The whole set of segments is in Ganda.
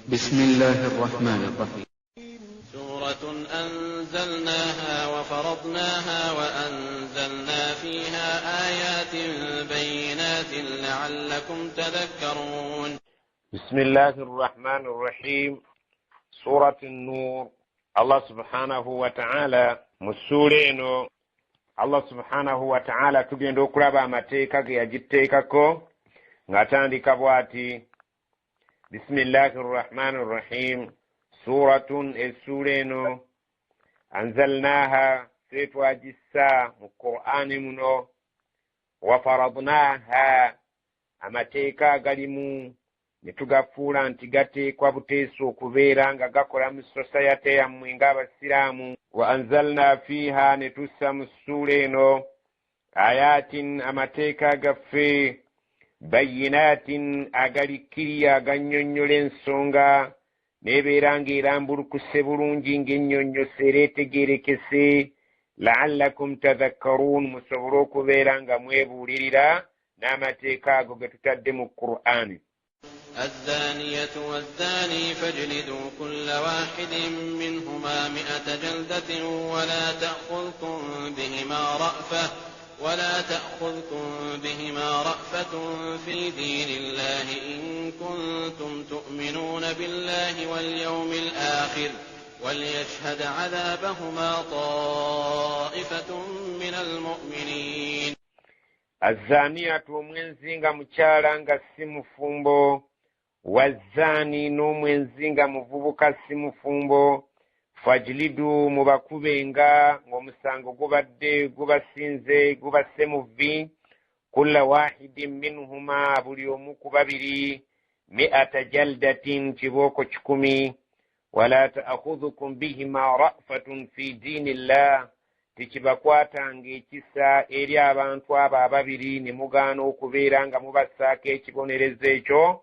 بسم الله الرحمن الرحيم. سورة أنزلناها وفرضناها وأنزلنا فيها آيات بينات لعلكم تذكرون. بسم الله الرحمن الرحيم. سورة النور. الله سبحانه وتعالى مسولينو Allah subhanahu wa ta'ala tugenda okulaba amateeka ge yagitteekako ng'atandika bw'ati: Bismillahir Rahmanir Rahim. Suratun essura eno anzalnaha twagissa mu Qur'ani muno, wa faradnaha amateeka agalimu ne tugafuula nti gateekwa buteesa okubeera nga gakola mu society yammwe ng'abasiraamu. Wa anzalna fiha ne tussa mu ssuura eno ayatin amateeka gaffe bayinatin agalikkiriya agannyonnyola ensonga n'ebeera ng'erambulukuse bulungi ng'ennyonnyose era etegeerekese, la'allakum tadhakkaruun musobole okubeera nga mwebuulirira n'amateeka ago ge tutadde mu Qur'ani. الزانية والزاني فاجلدوا كل واحد منهما 100 جلدة ولا تأخذكم بهما رأفة في دين الله إن كنتم تؤمنون بالله واليوم الآخر وليشهد عذابهما طائفة من المؤمنين. الزانية omwenzinga mukyala nga si mufumbo, wazani n'omwenzinga muvubuka si mufumbo, fajlidu mubakubenga ng'omusango gubadde gubasinze gubasse mu vvi, kulla wahidin minhuma buli omu ku babiri, 100 jaldatin kibooko 100, wala ta'khudhukum bihima ra'fatun fi dinillah tekibakwatanga ekisa eri abantu abo ababiri ne mugaana okubeera nga mubassaako ekibonerezo ekyo,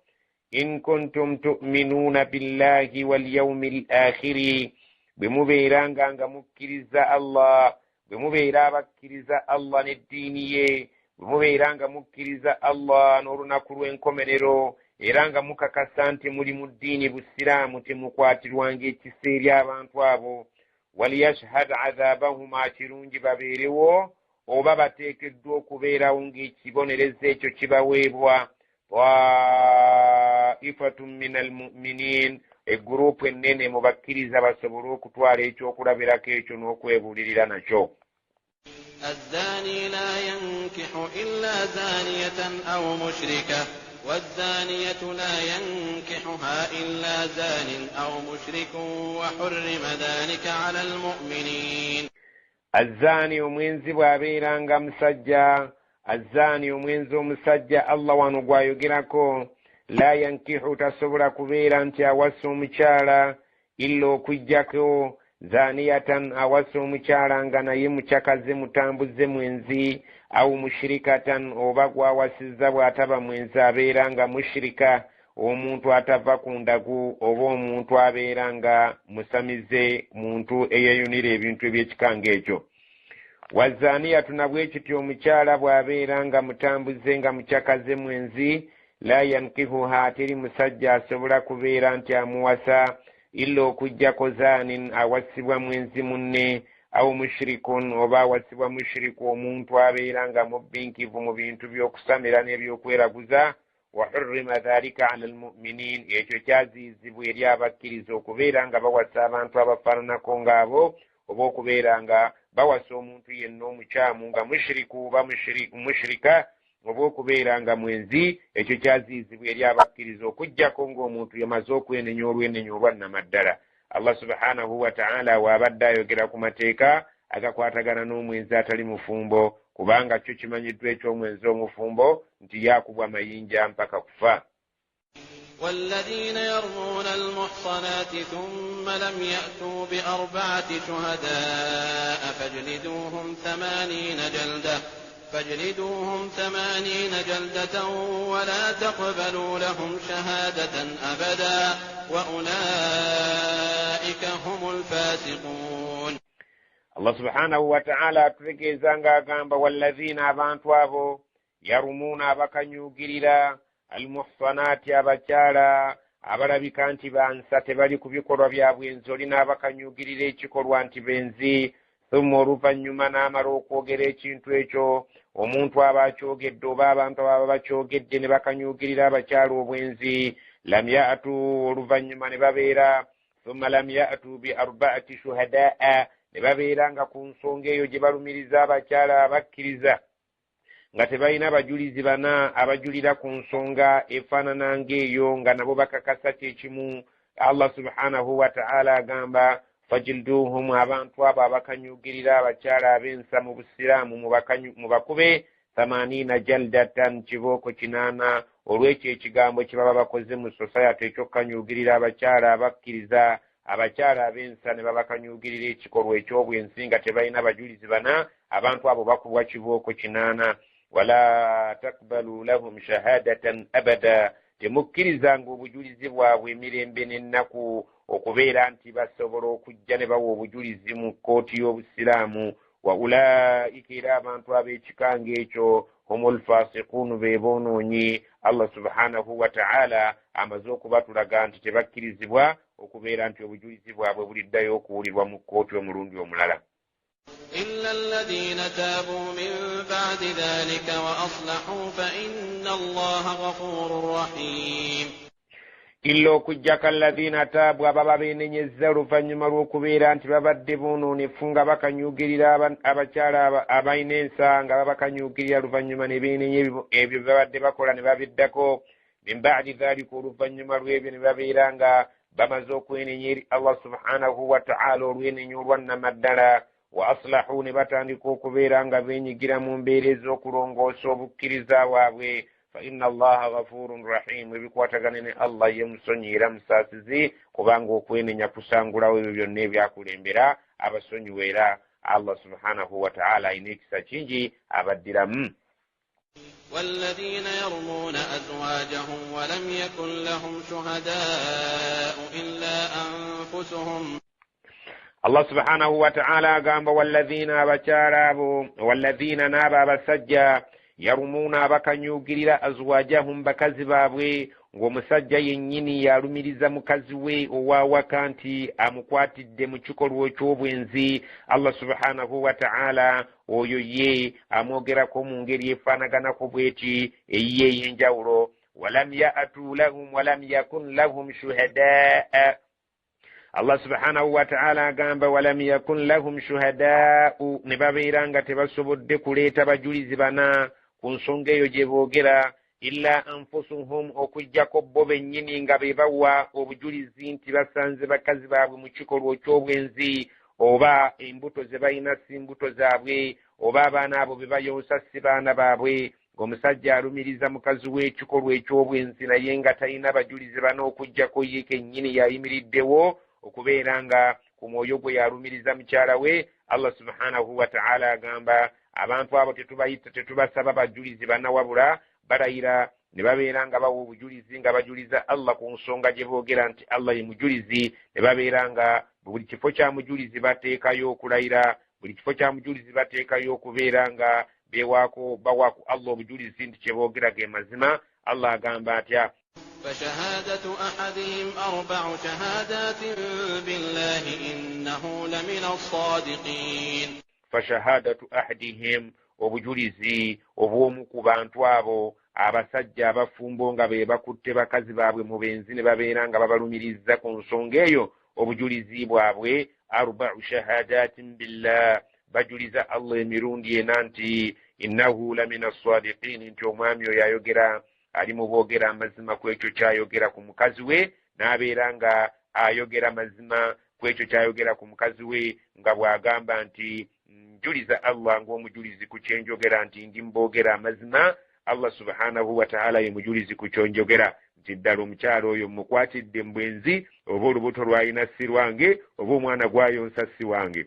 in kuntum tu'minuuna billahi wal yawmil aakhiri bwe mubeeranga nga mukkiriza Allah, bwe mubeera abakkiriza Allah n'eddiini ye, bwe mubeera nga mukkiriza Allah n'olunaku lw'enkomerero, era nga mukakasa nti muli mu ddiini busiraamu temukwatirwanga ekisa eri abantu abo. waliyashhad adhabahuma kirungi babeerewo oba bateekeddwa okubeerawo ng'ekibonerezo ekyo kibaweebwa. Taifatun minal mu'minin, egguruupu ennene mu bakkiriza basobole okutwala ekyokulabirako ekyo n'okwebuulirira nakyo. الزاني لا ينكح إلا زانية أو مشركة والزانية لا ينكحها إلا زان أو مشرك وحرم ذلك على المؤمنين. الزاني omwenzi bw'abeeranga musajja, الزاني omwenzi omusajja Allah wano gw'ayogerako, la yankihu tasobola kubeera nti awasa omukyala illa okujjako zaniyatan awasa omukyala nga naye mukyakaze mutambuze mwenzi, au mushrikatan oba gwawasizza bw'ataba mwenzi abeera nga mushrika, omuntu atava ku ndagu oba omuntu abeera nga musamize, muntu eyeyunira ebintu eby'ekikanga ekyo. Wazaniyatu nabwe kityo omukyala bw'abeera nga mutambuze nga mukyakaze mwenzi, la yankihuha teri musajja asobola kubeera nti amuwasa illa okujjako zaanin awasibwa mwenzi munne, au mushrikun oba awasibwa mushriku omuntu abeera nga mubbinkivu mu bintu by'okusamira n'ebyokweraguza. Wa hurrima dhalika ala almu'minin, ekyo kyaziyizibwa eri abakkiriza okubeera nga bawasa abantu abafaananako ng'abo, oba okubeera nga bawasa omuntu yenna omukyamu nga mushriku oba mushrika, oba okubeera nga mwenzi, ekyo kyaziyizibwa eri abakkiriza okujjako ng'omuntu yamaze okwenenya olwenenya olwannamaddala. Allah subhanahu wa ta'ala wabadde ayogera ku mateeka agakwatagana n'omwenzi atali mufumbo, kubanga kyo kimanyiddwa eky'omwenzi omufumbo nti yakubwa mayinja mpaka kufa. والذين يرمون المحصنات ثم لم يأتوا ب4 شهداء فاجلدوهم 80 جلدة ولا تقبلوا لهم شهادة أبدا وأولئك هم الفاسقون. الله سبحانه وتعالى تركيزانغا غامبا والذين abantu abo yarumuna bakanyugirira almuhsanati abakyala abalabika nti bansa tebali ku bikolwa bya bwenzi olina abakanyugirira ekikolwa nti benzi thumma oluvannyuma n'amala okwogera ekintu ekyo omuntu aba akyogedde oba abantu aba bakyogedde ne bakanyugirira abakyala obwenzi lam ya'tu oluvannyuma ne babeera thumma lam ya'tu bi arba'ati shuhadaa ne babeera nga ku nsonga eyo gye balumiriza abakyala abakkiriza nga tebalina abajulizi bana abajulira ku nsonga efaanana ng'eyo nga nabo bakakasa kyekimu Allah subhanahu wa ta'ala agamba fajilduhum abantu abo abakanyugirira abakyala ab'ensa mu busiraamu mu bakube 80 jaldatan kibooko 8 olw'ekyo ekigambo kye baba bakoze mu society ekyokukanyugirira abakyala abakkiriza abakyala ab'ensa ne babakanyugirira ekikolwa eky'obwensi nga tebalina abajulizi bana abantu abo bakubwa kibooko 8 wala takbalu lahum shahadatan abada temukkirizanga obujulizi bwabwe emirembe n'ennaku okubeera nti basobola okujja ne bawa obujulizi mu kkooti y'obusiraamu wa ulaika era abantu ab'ekikanga ekyo humul fasiqunu be boonoonyi Allah subhanahu wa ta'ala amaze okubatulaga nti tebakkirizibwa okubeera nti obujulizi bwabwe buliddayo okuwulirwa mu kkooti omulundi omulala إلا الذين تابوا من بعد ذلك وأصلحوا فإن الله غفور رحيم إلا okujjako alladhina taabu ababa beenenyezza oluvannyuma lw'okubeera nti babadde boononefu nga bakanyugirira abakyala abalina ensa nga babakanyugirira oluvannyuma ne beenenya ebyo babadde bakola ne babiddako min ba'di dhalika oluvannyuma lw'ebyo ne babeera nga bamaze okwenenya eri Allah subhanahu wa ta'ala olwenenya olwannamaddala wa aslahu ne batandika okubeera nga beenyigira mu mbeera ez'okulongoosa obukkiriza bwabwe fa inna allaha ghafurun rahim ebikwatagane ne Allah ye musonyi era musaasizi kubanga okwenenya kusangulawo ebyo byonna ebyakulembera abasonyiwa era Allah subhanahu wa ta'ala alina ekisa kingi abaddiramu والذين يرمون أزواجهم ولم يكن لهم شهداء إلا أنفسهم Allah subhanahu wa ta'ala agamba walladhina abakyala abo walladhina n'abo abasajja yarumuna abakanyugirira azwajahum bakazi baabwe ng'omusajja yennyini yalumiriza mukazi we owawaka nti amukwatidde mu kikolwa eky'obwenzi Allah subhanahu wa ta'ala oyo ye amwogerako mu ngeri efaanaganako bweti eyiye ey'enjawulo walam ya'tu lahum walam yakun lahum shuhadaa Allah subhanahu wa ta'ala agamba walam yakun lahum shuhadaa'u ne babeera nga tebasobodde kuleeta bajulizi bana ku nsonga eyo gye boogera illa anfusuhum okujjako bo bennyini nga be bawa obujulizi nti basanze bakazi baabwe mu kikolwa ky'obwenzi oba embuto ze balina si mbuto zaabwe oba abaana abo be bayonsa si baana baabwe ng'omusajja alumiriza mukazi w'ekikolwa eky'obwenzi naye nga talina bajulizi bana okujjako ye kennyini yayimiriddewo okubeera nga ku mwoyo gwe yalumiriza mukyala we Allah subhanahu wa ta'ala agamba abantu abo tetubasaba bajulizi banawabula balayira ne babeera nga bawa obujulizi nga bajuliza Allah ku nsonga gye boogera nti Allah ye mujulizi ne babeera nga buli kifo kya mujulizi bateekayo okulayira buli kifo kya mujulizi bateekayo okubeera nga bawaku Allah obujulizi nti kye boogera ge mazima Allah agamba atya فشهادة أحدهم 4 شهادات بالله إنه لمن الصادقين فشهادة أحدهم obujulizi obw'omu ku bantu abo abasajja abafumbo nga be bakutte bakazi baabwe mu benzi ne babeera nga babalumiriza ku nsonga eyo obujulizi bwabwe 4 shahadatin billah bajuliza Allah emirundi ena nti innahu lamina as-sadiqin nti omwami oyo ayogera ali mu boogera amazima ku ekyo kyayogera ku mukazi we n'abeera nga ayogera amazima ku ekyo kyayogera ku mukazi we nga bw'agamba nti njuliza Allah ng'omujulizi ku kyenjogera nti ndi mboogera amazima Allah subhanahu wa ta'ala ye mujulizi ku kyonjogera nti ddala omukyalo oyo mukwatidde mbwenzi oba olubuto lwalina si lwange oba omwana gwayonsa si wange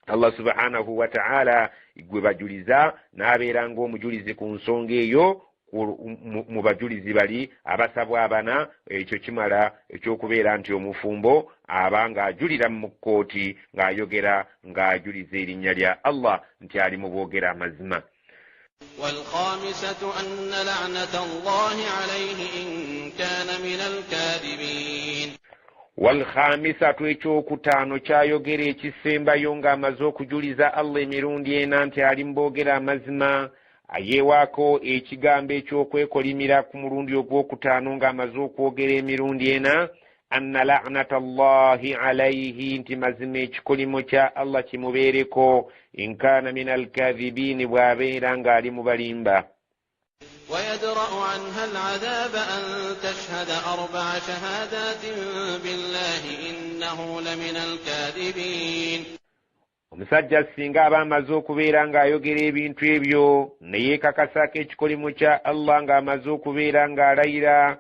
Allah subhanahu wa ta'ala gwe bajuliza n'abeera ng'omujulizi ku nsonga eyo mu bajulizi bali abasabwa abana ekyo kimala ekyokubeera nti omufumbo abanga ajulira mu kkooti ng'ayogera ng'ajuliza erinnya lya Allah nti ali mu boogera amazima والخامسة أن لعنة الله عليه إن كان من الكاذبين. والخامسة ekyokutaano kyayogera ekisembayo ng'amaze okujuliza Allah emirundi ena nti ali mboogera amazima, ayeewaako ekigambo ekyokwekolimira ku mulundi ogwokutaano ng'amaze okwogera emirundi ena, anna la'nata Allahi alayhi, nti mazima ekikolimo kya Allah kimubeereko, in kaana min alkadhibiini, bw'abeera ng'ali mu balimba. ويدرأ عنها العذاب أن تشهد 4 شهادات بالله إنه لمن الكاذبين. Omusajja singa aba amaze okubeera ng'ayogera ebintu ebyo ne yeekakasako ekikolimo kya Allah, ng'amaze okubeera ng'alayira,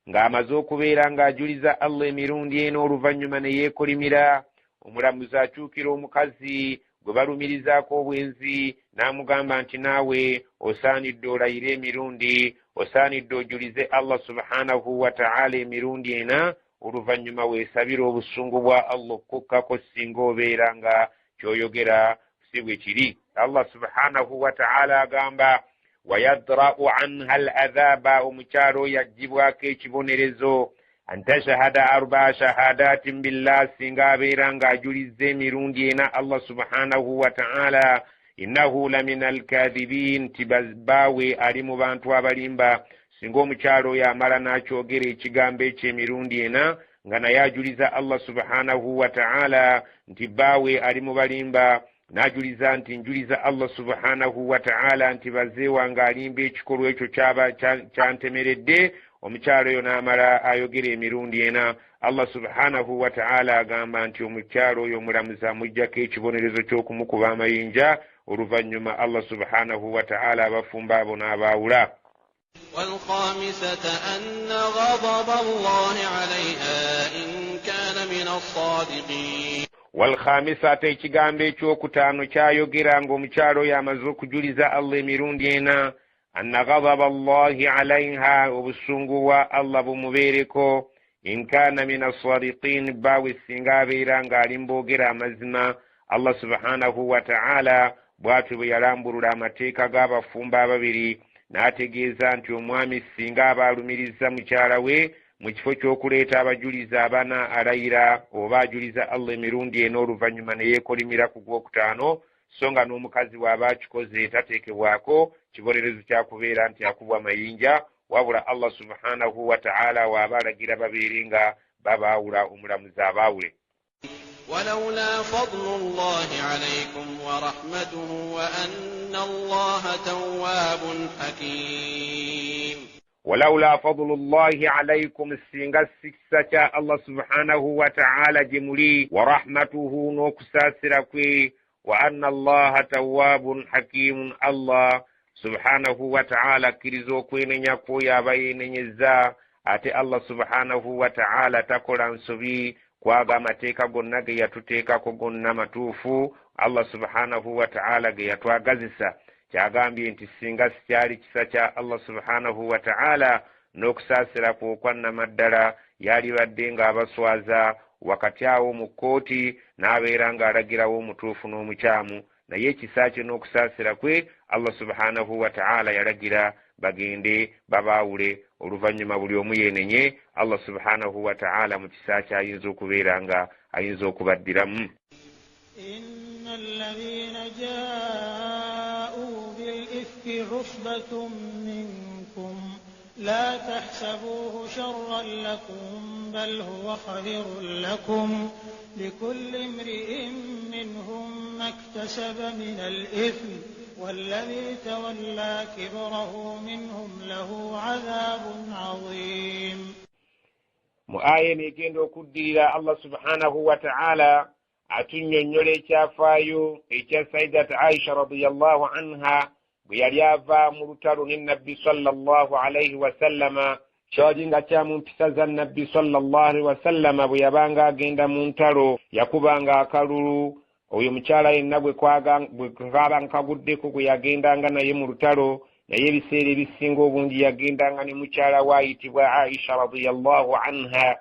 ng'amaze okubeera ng'ajuliza Allah emirundi ena, oluvannyuma ne yeekolimira, omulamuzi akyukira omukazi gwe balumirizaako obwenzi n'amugamba nti naawe osaanidde olayire emirundi, osaanidde ojulize Allah subhanahu wa ta'ala emirundi ena, oluvannyuma weesabira obusungu bwa Allah okukkako singa obeera nga kyoyogera si bwe kiri. Allah subhanahu wa ta'ala agamba wayadra'u anha al-adhaba, omukyalo yaggyibwako ekibonerezo, an tashhada 4 shahadatin billah, singa abeera ng'ajuliza emirundi ena Allah subhanahu wa ta'ala, innahu lamina alkadhibin, tibaawe ali mu bantu abalimba. Singa omukyalo oyo amala n'akyogera ekigambo eky'emirundi ena nga naye ajuliza Allah subhanahu wa ta'ala nti baawe ali mu balimba, n'ajuliza nti njuliza Allah subhanahu wa ta'ala nti bazeewa ng'alimba ekikolwa ekyo kyantemeredde, omukyalo oyo n'amala ayogera emirundi ena, Allah subhanahu wa ta'ala agamba nti omukyalo oyo omulamuzi amuggyako ekibonerezo ky'okumukuba amayinja, oluvannyuma Allah subhanahu wa ta'ala abafumba abo n'abaawula. والخامسة أن غضب الله عليها إن كان من الصادقين. والخامسة ekigambo ekyokutaano kyayogera ng'omukyalo oyo amaze okujuliza Allah emirundi ena, anna ghadaba Allahi alayha, obusungu bwa Allah bumubeereko, in kaana min as-sadiqin, baawe singa abeera ng'ali mboogera amazima. Allah subhanahu wa ta'ala bw'atyo bwe yalambulula amateeka g'abafumba ababiri, n'ategeeza nti omwami singa aba alumiriza mukyala we mu kifo ky'okuleeta abajulizi abana alayira oba ajuliza Allah emirundi ena, oluvannyuma ne yeekolimira ku gwokutaano, so nga n'omukazi bw'aba akikoze tateekebwako kibonerezo kya kubeera nti akubwa amayinja, wabula Allah subhanahu wa ta'ala w'aba alagira babeere nga babaawula, omulamuzi abaawule. ولولا فضل الله عليكم ورحمته وأن الله تواب حكيم. ولولا فضل الله عليكم, singa sikisa kya Allah subhanahu wa ta'ala jemuli, ورحمته n'okusaasira kwe, وأن الله تواب حكيم, Allah subhanahu wa ta'ala akkiriza okwenenya kwoyo aba yeenenyezza, ate Allah subhanahu wa ta'ala takola nsobi kwaga amateeka gonna ge yatuteekako gonna matuufu, Allah subhanahu wa ta'ala ge yatwagazisa. Kyagambye nti singa sikyali kisa kya Allah subhanahu wa ta'ala n'okusaasira kw'okwannamaddala, yalibadde ng'abaswaza wakati awo mu kkooti, n'abeera ng'alagirawo omutuufu n'omukyamu. Naye ekisa kye n'okusaasira kwe, Allah subhanahu wa ta'ala yalagira bagende babaawule, oluvannyuma buli omu yeenenye, Allah subhanahu wa ta'ala mu kisa kye ayinza okubeera nga ayinza okubaddiramu. inna alladhina jaa'u bil ifki usbatun minkum la tahsabuhu sharran lakum bal huwa khayrun lakum likulli imri'in minhum maktasaba min al-ithmi والذي تولى كبره منهم له عذاب عظيم. مؤاية نيجندو كديرا الله سبحانه وتعالى atunnyonnyola ekyafaayo ekya Sayyidat Aisha radiyallahu anha bwe yali ava mu lutalo ne Nabbi sallallahu alayhi wa sallama, kyali nga kya mu mpisa za Nabbi sallallahu alayhi wa sallama. Bwe yabanga agenda mu ntalo yakubanga akalulu, oyo mukyala yenna bwe kaaba nkaguddeko gwe yagendanga naye mu lutalo, naye ebiseera ebisinga obungi yagendanga ne mukyala we ayitibwa Aisha radiyallahu anha.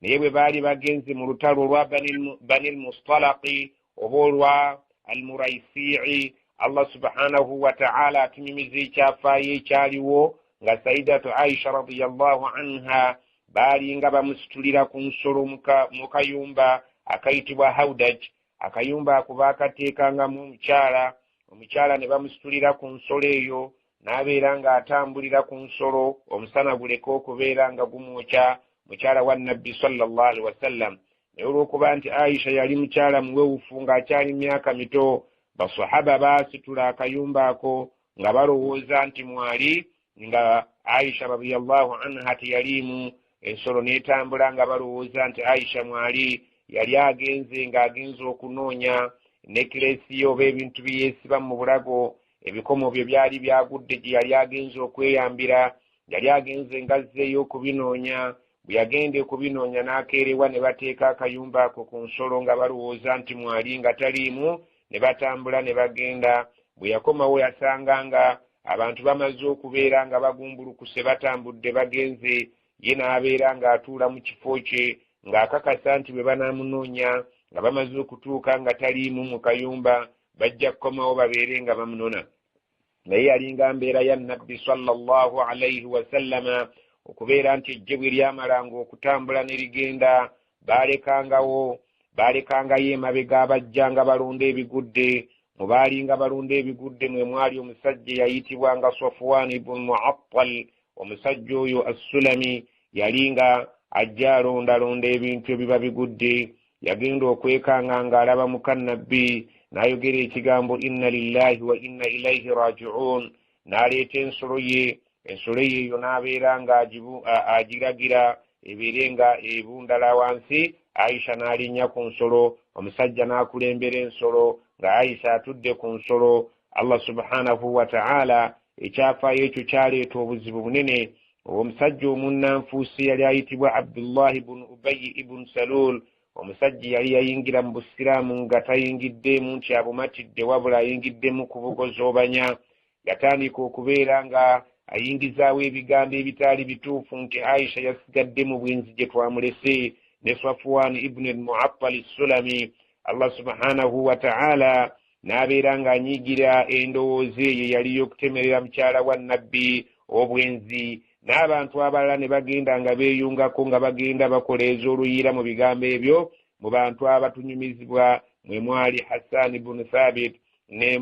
Naye bwe baali bagenze mu lutalo olwa Bani al-Mustalaqi oba olwa al-Muraisi'i, Allah subhanahu wa ta'ala atunyumiza ekyafaayo ekyaliwo nga Sayyidatu Aisha radiyallahu anha baali nga bamusitulira ku nsolo mu kayumba akayitibwa Hawdaj. Akayumba ako bakateekangamu omukyala ne bamusitulira ku nsolo eyo n'abeera nga atambulira ku nsolo omusana guleka okubeera nga gumwokya mukyala wa Nabbi sallallahu alaihi wasallam. Naye olw'okuba nti Aisha yali mukyala muwewufu ng'akyali myaka mito, basahaba baasitula akayumba ako nga balowooza nti mwali, nga Aisha radiyallahu anha teyaliimu. Ensolo n'etambula nga balowooza nti Aisha mwali, yali agenze okunoonya nekilesi oba ebintu byeyeesiba mu bulago. Ebikomo bye byali byagudde gye yali agenze okweyambira, yali agenze ngazzeeyo okubinoonya. Bwe yagenda okubinoonya n'akeerewa ne bateeka akayumba ako ku nsolo nga balowooza nti mwali nga taliimu, ne batambula ne bagenda. Bwe yakomawo yasanga nga abantu bamaze okubeera nga bagumbulukuse batambudde bagenze, ye n'abeera ng'atuula mu kifo kye ng'akakasa nti bwe banaamunoonya nga bamaze okutuuka nga taliimu mu kayumba bajja kukomawo babeere nga bamunona. Naye yalinga mbeera ya Nabbi sallallahu alaihi wasallama okubeera nti ejje bwe lyamalanga okutambula ne ligenda, baalekangayo emabega abajjanga balonda ebigudde. Mu baalinga balonda ebigudde mwe mwali omusajja yayitibwanga Safwan ibn Mu'attal. Omusajja oyo as-Sulami yalinga ajja alondalonda ebintu ebiba bigudde. Yagenda okwekanga ng'alaba muka Nabbi n'ayogera ekigambo inna lillahi wa inna ilaihi raji'un. N'aleeta ensolo ye eyo n'abeera nga agiragira ebeere nga ebundala wansi. Aisha n'alinnya ku nsolo, omusajja n'akulembera ensolo nga Aisha atudde ku nsolo. Allah subhanahu wa ta'ala ekyafaayo ekyo kyaleeta obuzibu bunene. Omusajja omunnanfuusi yali ayitibwa Abdullah ibn Ubay ibn Salul. Omusajja yali yayingira mu busiraamu nga tayingiddemu nti abumatidde, wabula ayingiddemu kubugozoobanya. Yatandika okubeera nga ayingizaawo ebigambo ebitaali bituufu nti Aisha yasigadde mu bwenzi gye twamulese ne Safwan ibn al-Mu'attal as-Sulami. Allah subhanahu wa ta'ala n'abeera ng'anyiigira endowooza eyo yali y'okutemerera mukyala wa Nabbi obwenzi. N'abantu abalala ne bagenda nga beeyungako nga bagenda bakola ez'oluyiira mu bigambo ebyo. Mu bantu abatunyumizibwa mwe mwali Hassan ibn Thabit ne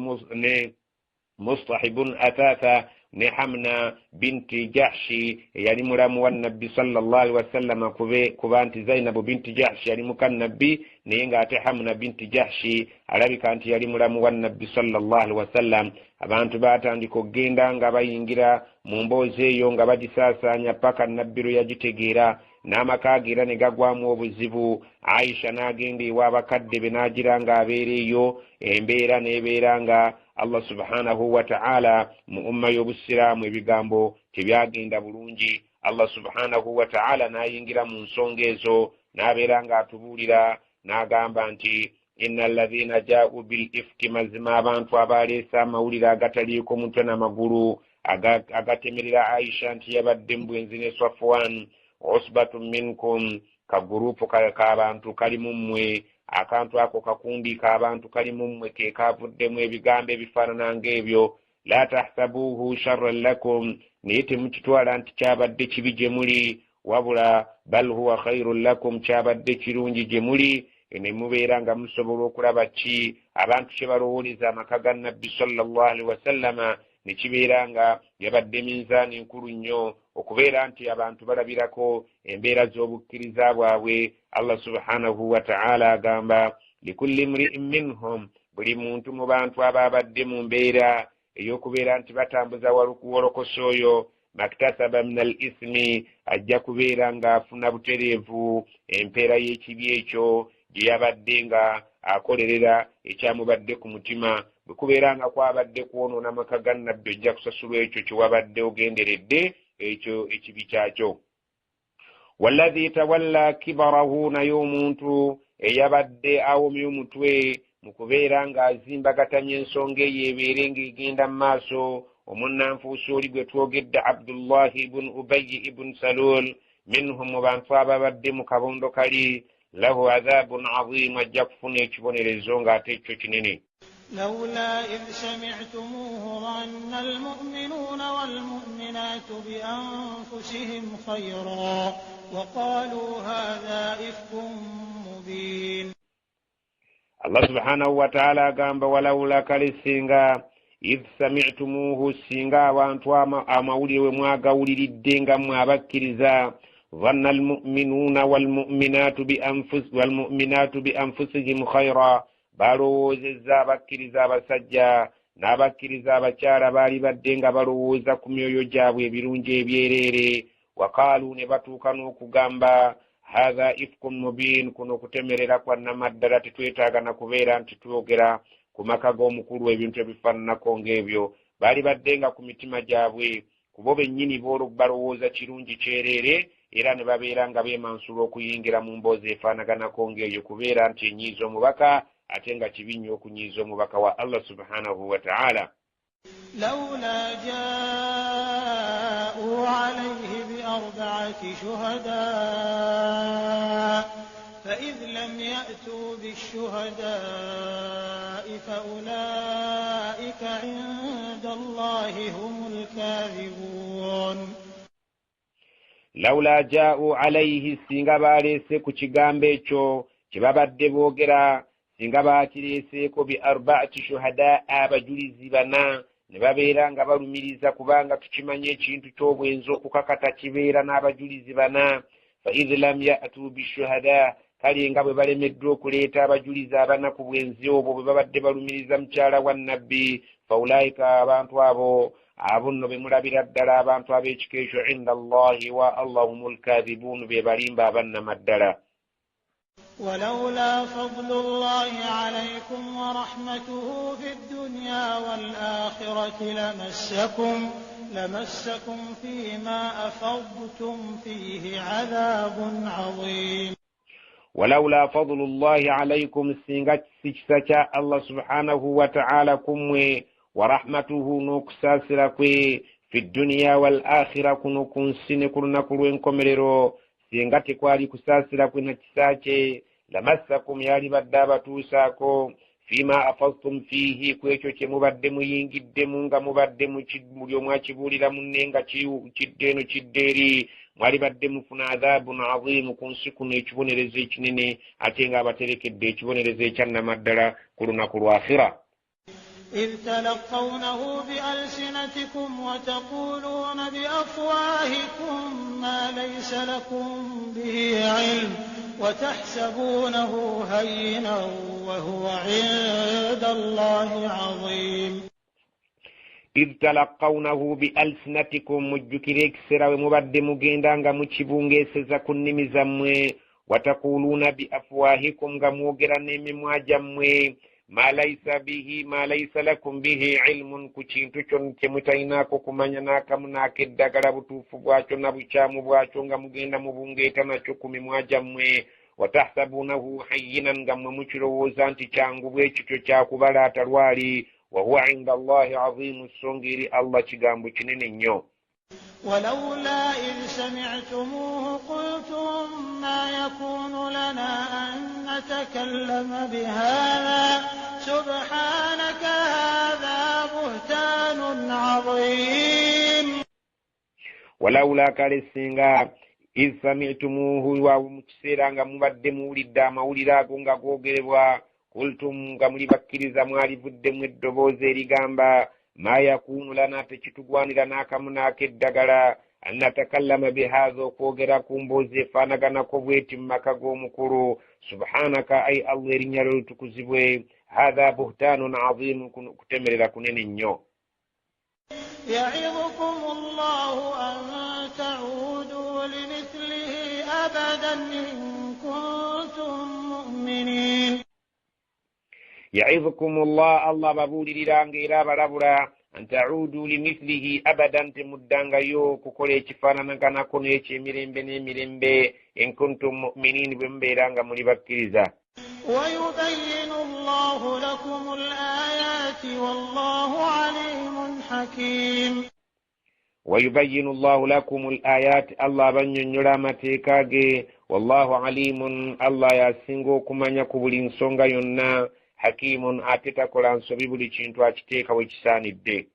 Mustah ibn Athatha ne Hamna binti Jahshi yali mulamu wa Nabbi sallallahu alaihi wasallam kuba nti Zainab binti Jahshi yali muka Nabbi, naye ng'ate Hamna binti Jahshi alabika nti yali mulamu wa Nabbi sallallahu alaihi wasallam. Abantu baatandika okugenda nga bayingira mu mboozi eyo nga bagisaasaanya paka Nabbi lwe yagitegeera, n'amaka ge era ne gagwamu obuzibu. Aisha n'agenda ew'abakadde be n'agira nga abeera eyo, embeera n'ebeera nga Allah subhanahu wa ta'ala mu umma y'obusiraamu ebigambo tebyagenda bulungi. Allah subhanahu wa ta'ala n'ayingira mu nsonga ezo n'abeera ng'atubuulira n'agamba nti inna alladhina ja'u bil ifki, mazima abantu abaleesa amawulire agataliiko mutwe n'amagulu agatemerera Aisha nti yabadde mu bwenzi ne Safwan, usbatun minkum, kagurupu k'abantu kali mu mmwe. Akantu ako kakundi k'abantu kali mu mmwe ke kavuddemu ebigambo ebifaanana ng'ebyo. La tahsabuhu sharran lakum, naye temukitwala nti kyabadde kibi gye muli, wabula bal huwa khairun lakum, kyabadde kirungi gye muli. Ne mubeera nga musobola okulaba ki abantu kye balowooleza amaka ga Nabbi sallallahu alaihi wasallama ne kibeera nga yabadde minzaani nkulu nnyo, okubeera nti abantu balabirako embeera z'obukkiriza bwabwe. Allah subhanahu wa ta'ala agamba likulli mri'in minhum, buli muntu mu bantu ababadde mu mbeera ey'okubeera nti batambuza wolokosa oyo maktasaba min al-ismi, ajja kubeera ng'afuna butereevu empeera y'ekibi ekyo gye yabadde nga akolerera ekyamubadde ku mutima. Bwe kubeera nga kwabadde kwonoona amaka ga Nabbi, ojja kusasulwa ekyo kye wabadde ogenderedde ekyo ekibi kyakyo. Walladhi tawalla kibarahu, naye omuntu eyabadde awomya omutwe mu kubeera ng'azimbagatamya ensonga eyo ebeere ng'egenda mu maaso. Omunnanfuusi oli gwe twogedde Abdullah ibn Ubay ibn Salul, minhum, mu bantu ababadde mu kabondo kali, lahu adhabun azim, ajja kufuna ekibonerezo ng'ate ekyo kinene. لولا إذ سمعتموه ظن المؤمنون والمؤمنات بأنفسهم خيرا وقالوا هذا إفك مبين. الله سبحانه وتعالى قام ولولا كالسينغا إذ سمعتموه سينغا وانتوا أمولي ومواغولي للدينغا موابكرزا ظن المؤمنون والمؤمنات بأنفسهم خيرا balowooza bakkiriza abasajja n'abakkiriza abakyala baali baddenga balowooza ku myoyo gyabwe ebirungi ebyereere wakaalu ne batuuka n'okugamba hatha ifkun mubin kuno kutemerera kwa namaddala tetwetaaga na kubeera nti twogera ku maka g'omukulu ebintu ebifaananako ng'ebyo baali baddenga ku mitima gyabwe kubo bennyini balowooza kirungi kyereere era ne babeera nga beemansula okuyingira mu mboozi efaanaganako ng'eyo kubeera nti enyiiza omubaka ate nga kibi nnyo okunyiiza omubaka wa Allah subhanahu wa ta'ala. لولا جاءوا عليه بأربعة شهداء فإذ لم يأتوا بالشهداء فأولئك عند الله هم الكاذبون. لولا جاءوا عليه singa baleese ku kigambo ekyo kye babadde boogera singa bakireeseeko bi arba'ati shuhada abajulizi bana ne babeera nga balumiriza kubanga tukimanye ekintu ky'obwenzi okukakata kibeera n'abajulizi bana fa idh lam ya'tu bishuhada kale nga bwe balemeddwa okuleeta abajulizi abana ku bwenzi obwo bwe babadde balumiriza mukyala wa nabbi fa ulaika abantu abo nno be mulabira ddala abantu ab'ekikeesho inda allahi wa allahumul kadhibuun be balimba abannamaddala. ولولا فضل الله عليكم ورحمته في الدنيا والآخرة لمسكم فيما أفضتم فيه عذاب عظيم. ولولا فضل الله عليكم سنغت سكسكا الله سبحانه وتعالى كمwe ورحمته نكساسركwe في الدنيا والآخرة كنكن سنكرنا كلوين كمريرو singati kwali kusasira kwina kisache lamassakum yali badaba tuusako fima afastum fihi kwekyo kye mubadde muyingiddemu nga mubadde mulyo mwakibulira munenga kiddeno kidderi mwali badde mufuna adhabun azim ku nsi kuno ekibonerezo ekinene ate nga abaterekedde ekibonerezo ekyannamaddala ku lunaku lwa akhira. إذ تلقونه بألسنتكم وتقولون بأفواهكم ما ليس لكم به علم وتحسبونه هينا وهو عند الله عظيم. إذ تلقونه بألسنتكم مجكريك سراوي مبادي مجندان مجبونغي سزاكو نمزامي وتقولون بأفواهكم غموغرا نمي مواجامي ما ليس لكم به علم kuchintu chon chemutainako kumanyanaka munakidagala butufu bwacho na buchamu bwacho nga mugenda mubungeeta nacho kumimwajammwe watahsabunahu hayyinan ngamwe mukirowooza nti kyangu bwekityo kyakubala atalwali wa huwa inda Allahi azimu songiri Allah kigambo kinene nnyo. ولولا إذ سمعتموه قلتم ما يكون لنا أن نتكلم بهذا سبحانك هذا بهتان عظيم. ولولا كالسينغا إذ سمعتموه ومكسيرا مبدي مولد مولدا كونغا كوغربوا قلتم كمولي بكيرزا موالي فدم الدبوزي رغامبا ما يكون لنا تشتغواني لنا كمنا كدغلا أن نتكلم بهذا كوغرا كومبوزي فانغانا كوبويتي مكاغو مكورو سبحانك أي الله رنيارو تكزبوي هذا بهتان عظيم كتمر لكنين نيو. يعظكم الله أن تعودوا لمثله أبدا إن كنتم مؤمنين. يعظكم الله babuliri era balabula أن تعودوا لمثله أبدا تمدانغا يو كوكولي كفانانغانako n'ekyemirembe n'emirembe إن كنتم مؤمنين بمبيرانغا مولي بكيرزا. ويبين الله لكم الآيات والله عليم حكيم. ويبين الله لكم الآيات الله بنينيرا ماتيكاغي والله عليم الله ياسينغو كمانيا كوبولي nsonga yonna hakimun ate takola nsobi buli kintu akiteeka we kisaanidde.